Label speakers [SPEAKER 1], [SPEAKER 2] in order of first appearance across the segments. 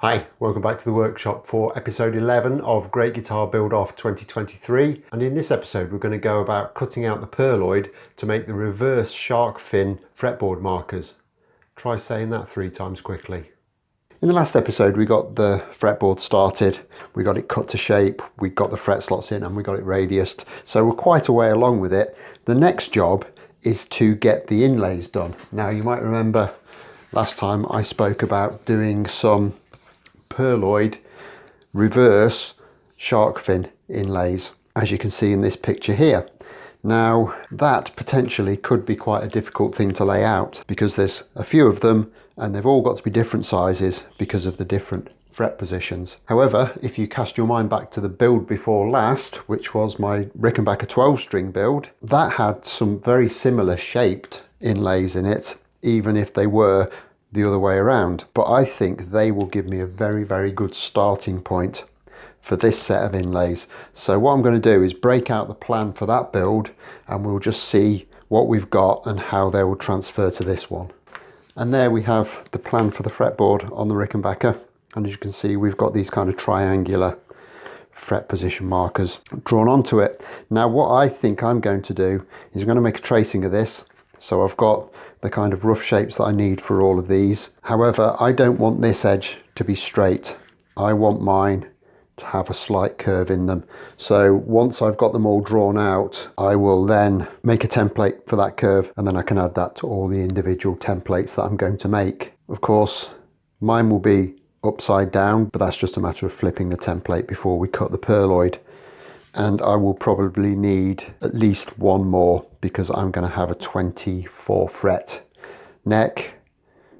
[SPEAKER 1] Hi, welcome back to the workshop for episode 11 of Great Guitar Build Off 2023. And in this episode, we're going to go about cutting out the purloid to make the reverse shark fin fretboard markers. Try saying that 3 times quickly. In the last episode, we got the fretboard started, we got it cut to shape, we got the fret slots in and we got it radiused. So we're quite a way along with it. The next job is to get the inlays done. Now you might remember last time I spoke about doing some purloid reverse shark fin inlays, as you can see in this picture here. Now that potentially could be quite a difficult thing to lay out because there's a few of them and they've all got to be different sizes because of the different fret positions. However, if you cast your mind back to the build before last, which was my Rickenbacker 12-string build, that had some very similar shaped inlays in it, even if they were the other way around. But I think they will give me a very, very good starting point for this set of inlays. So what I'm going to do is break out the plan for that build and we'll just see what we've got and how they will transfer to this one. And there we have the plan for the fretboard on the Rickenbacker. And as you can see, we've got these kind of triangular fret position markers drawn onto it. Now what I think I'm going to do is I'm going to make a tracing of this. So I've got the kind of rough shapes that I need for all of these. However, I don't want this edge to be straight. I want mine to have a slight curve in them. So once I've got them all drawn out, I will then make a template for that curve and then I can add that to all the individual templates that I'm going to make. Of course, mine will be upside down, but that's just a matter of flipping the template before we cut the purloid. And I will probably need at least one more because I'm going to have a 24 fret neck.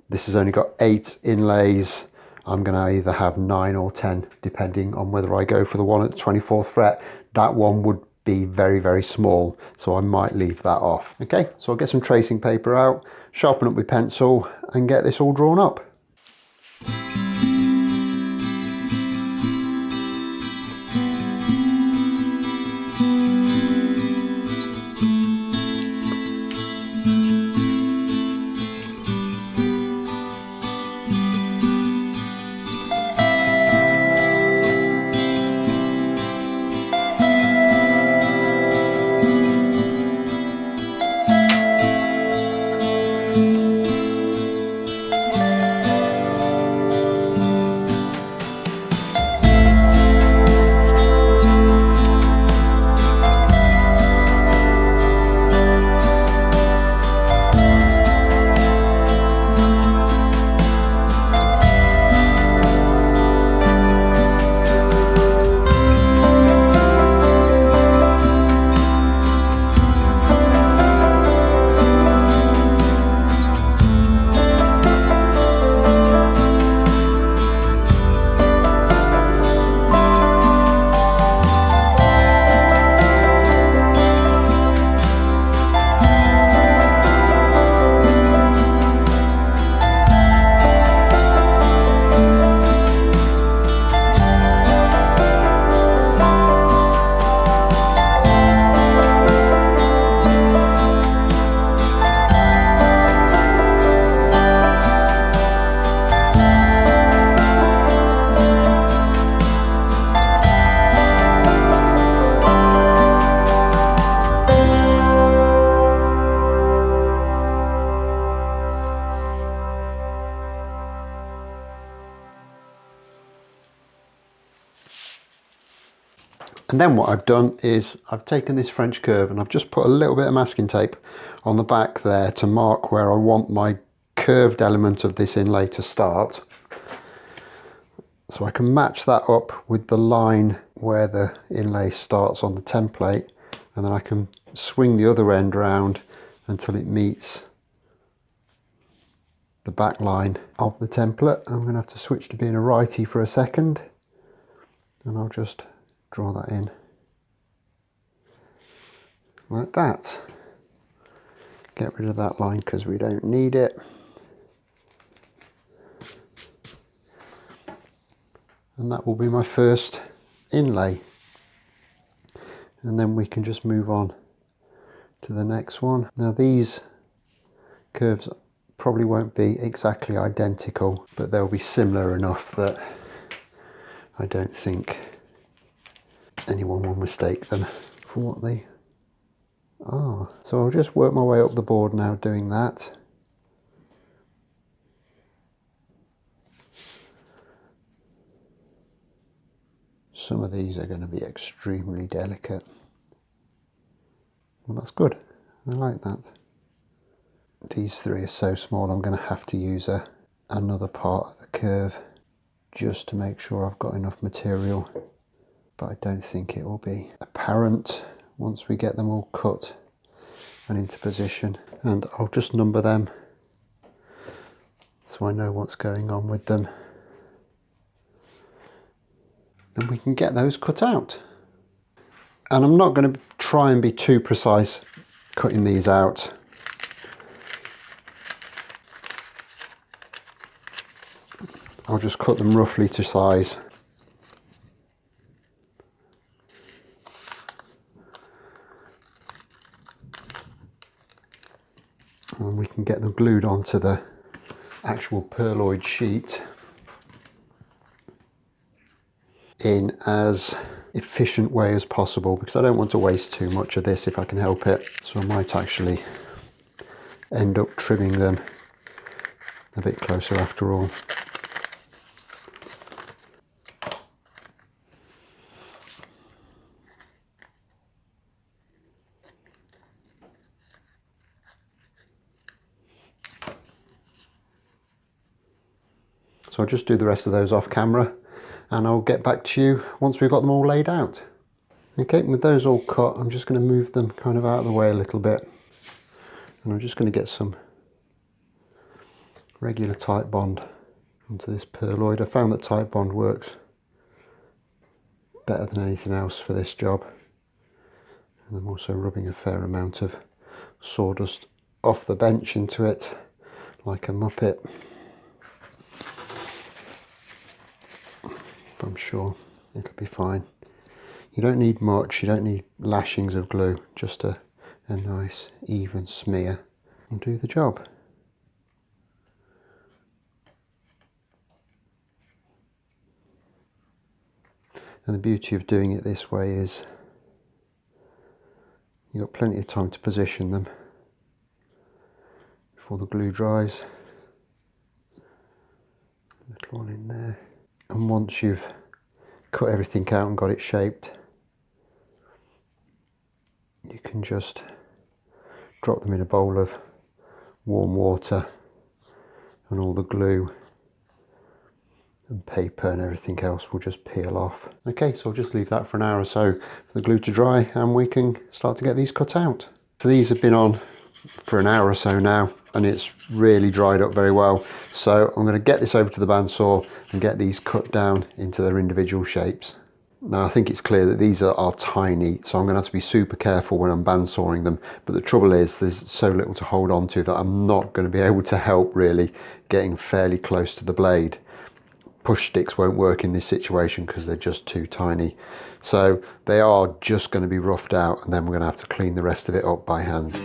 [SPEAKER 1] This has only got 8 inlays. I'm going to either have 9 or 10 depending on whether I go for the one at the 24th fret. That one would be very, very small, so I might leave that off. Okay, so I'll get some tracing paper out, sharpen up my pencil and get this all drawn up. And then what I've done is I've taken this French curve and I've just put a little bit of masking tape on the back there to mark where I want my curved element of this inlay to start. So I can match that up with the line where the inlay starts on the template, and then I can swing the other end round until it meets the back line of the template. I'm going to have to switch to being a righty for a second, and I'll just draw that in like that. Get rid of that line because we don't need it. And that will be my first inlay. And then we can just move on to the next one. Now these curves probably won't be exactly identical, but they'll be similar enough that I don't think anyone will mistake them for what they are. So I'll just work my way up the board now doing that. Some of these are going to be extremely delicate. Well, that's good. I like that. These three are so small I'm going to have to use another part of the curve just to make sure I've got enough material. But I don't think it will be apparent once we get them all cut and into position. And I'll just number them so I know what's going on with them. And we can get those cut out. And I'm not going to try and be too precise cutting these out. I'll just cut them roughly to size. And we can get them glued onto the actual perloid sheet in as efficient way as possible, because I don't want to waste too much of this if I can help it. So I might actually end up trimming them a bit closer after all. So I'll just do the rest of those off camera and I'll get back to you once we've got them all laid out. Okay, with those all cut, I'm just going to move them kind of out of the way a little bit. And I'm just going to get some regular Titebond onto this perloid. I found that Titebond works better than anything else for this job. And I'm also rubbing a fair amount of sawdust off the bench into it like a muppet. I'm sure it'll be fine. You don't need much, you don't need lashings of glue, just a nice even smear will do the job. And the beauty of doing it this way is you've got plenty of time to position them before the glue dries. Little one in there. And once you've cut everything out and got it shaped, you can just drop them in a bowl of warm water and all the glue and paper and everything else will just peel off. Okay, so I'll just leave that for an hour or so for the glue to dry and we can start to get these cut out. So these have been on for an hour or so now and it's really dried up very well. So I'm going to get this over to the bandsaw and get these cut down into their individual shapes. Now I think it's clear that these are tiny, so I'm going to have to be super careful when I'm bandsawing them. But the trouble is there's so little to hold on to that I'm not going to be able to help really getting fairly close to the blade. Push sticks won't work in this situation because they're just too tiny. So they are just going to be roughed out and then we're going to have to clean the rest of it up by hand.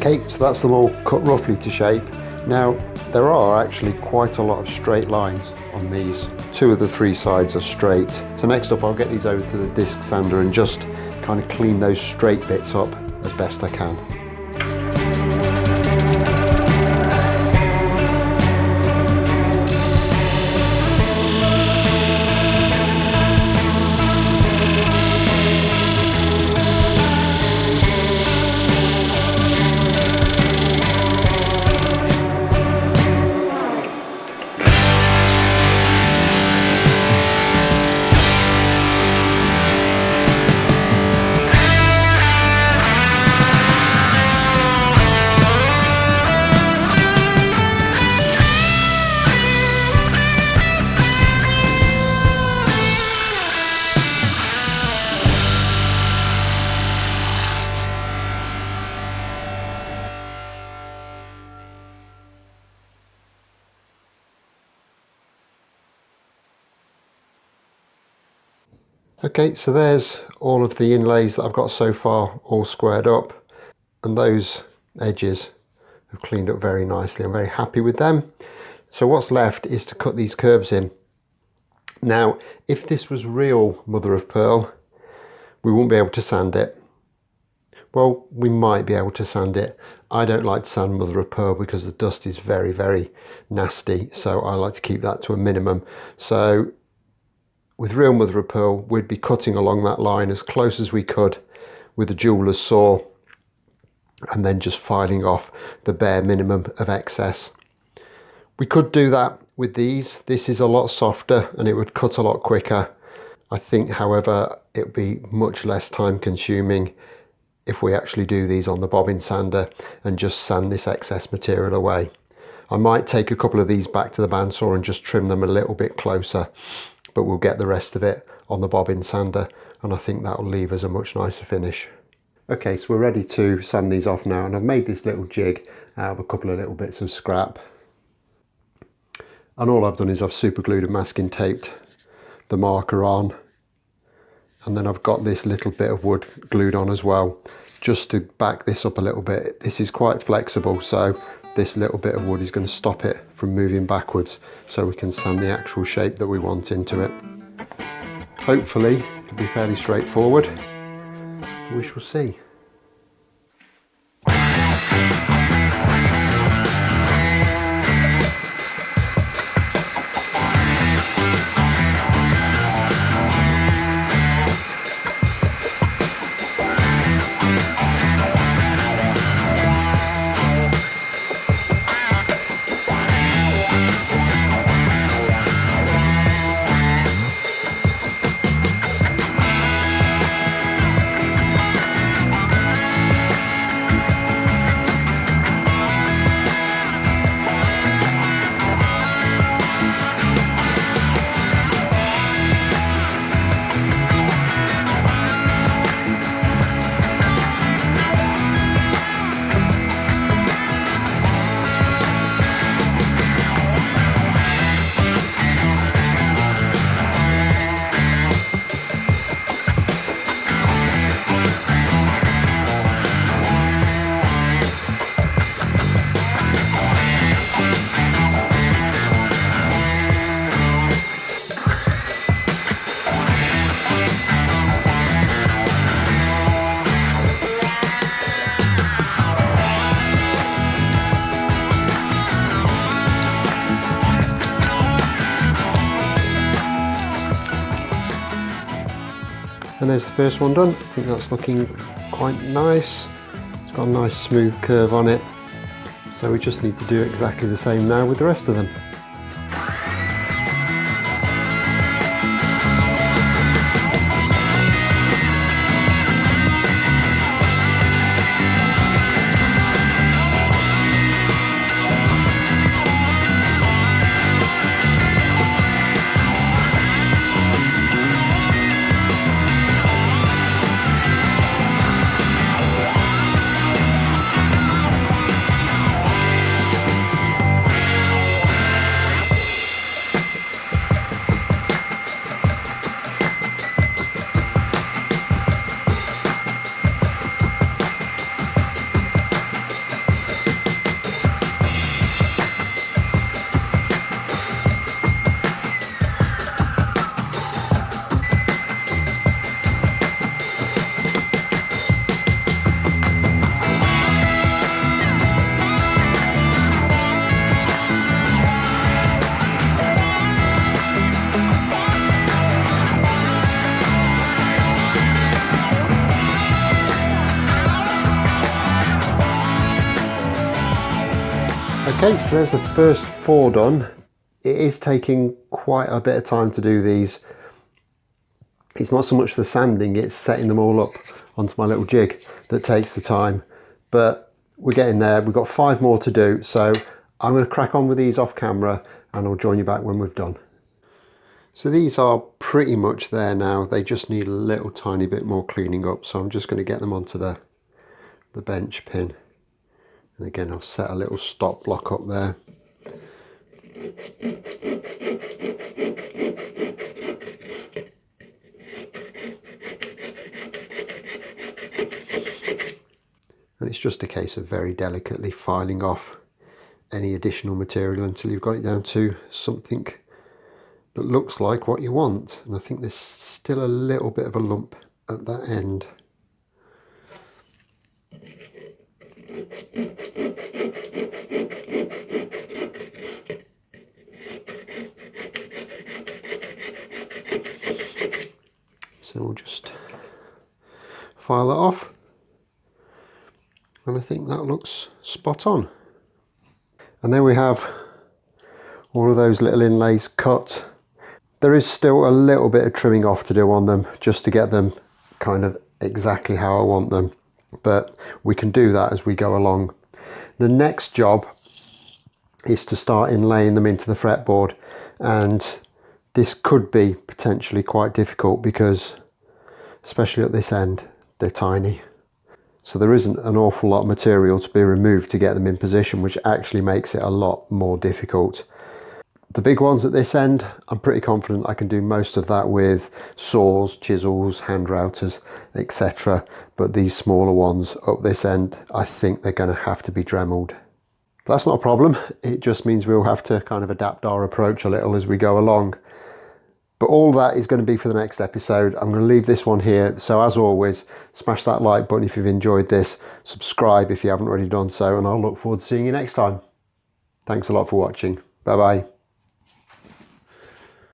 [SPEAKER 1] Okay, so that's them all cut roughly to shape. Now, There are actually quite a lot of straight lines on these. 2 of the 3 sides are straight. So next up I'll get these over to the disc sander and just kind of clean those straight bits up as best I can. Okay, so there's all of the inlays that I've got so far all squared up, and those edges have cleaned up very nicely. I'm very happy with them. So what's left is to cut these curves in. Now, if this was real mother of pearl, we wouldn't be able to sand it. Well, we might be able to sand it. I don't like to sand mother of pearl because the dust is very, very nasty. So I like to keep that to a minimum. So with real mother of pearl, we'd be cutting along that line as close as we could with a jeweler's saw, and then just filing off the bare minimum of excess. We could do that with these. This is a lot softer and it would cut a lot quicker. I think, however, it would be much less time consuming if we actually do these on the bobbin sander and just sand this excess material away. I might take a couple of these back to the bandsaw and just trim them a little bit closer, but we'll get the rest of it on the bobbin sander, and I think that will leave us a much nicer finish. Okay, so we're ready to sand these off now, and I've made this little jig out of a couple of little bits of scrap. And all I've done is I've super glued and masking taped the marker on, and then I've got this little bit of wood glued on as well, just to back this up a little bit. This is quite flexible, so this little bit of wood is going to stop it from moving backwards, so we can sand the actual shape that we want into it. Hopefully it'll be fairly straightforward. We shall see. And there's the first one done. I think that's looking quite nice. It's got a nice smooth curve on it. So we just need to do exactly the same now with the rest of them. Okay, so there's the first 4 done. It is taking quite a bit of time to do these. It's not so much the sanding, it's setting them all up onto my little jig that takes the time. But we're getting there. We've got 5 more to do, so I'm going to crack on with these off camera and I'll join you back when we've done. So these are pretty much there now. They just need a little tiny bit more cleaning up, so I'm just going to get them onto the bench pin. And again, I've set a little stop block up there. And it's just a case of very delicately filing off any additional material until you've got it down to something that looks like what you want. And I think there's still a little bit of a lump at that end. So we'll just file that off, and I think that looks spot on. And there we have all of those little inlays cut. There is still a little bit of trimming off to do on them just to get them kind of exactly how I want them, but we can do that as we go along. The next job is to start inlaying them into the fretboard, and this could be potentially quite difficult because, especially at this end, they're tiny. So there isn't an awful lot of material to be removed to get them in position, which actually makes it a lot more difficult. The big ones at this end, I'm pretty confident I can do most of that with saws, chisels, hand routers, etc. But these smaller ones up this end, I think they're going to have to be Dremeled. But that's not a problem. It just means we'll have to kind of adapt our approach a little as we go along. But all that is going to be for the next episode. I'm going to leave this one here. So as always, smash that like button if you've enjoyed this. Subscribe if you haven't already done so. And I'll look forward to seeing you next time. Thanks a lot for watching. Bye bye.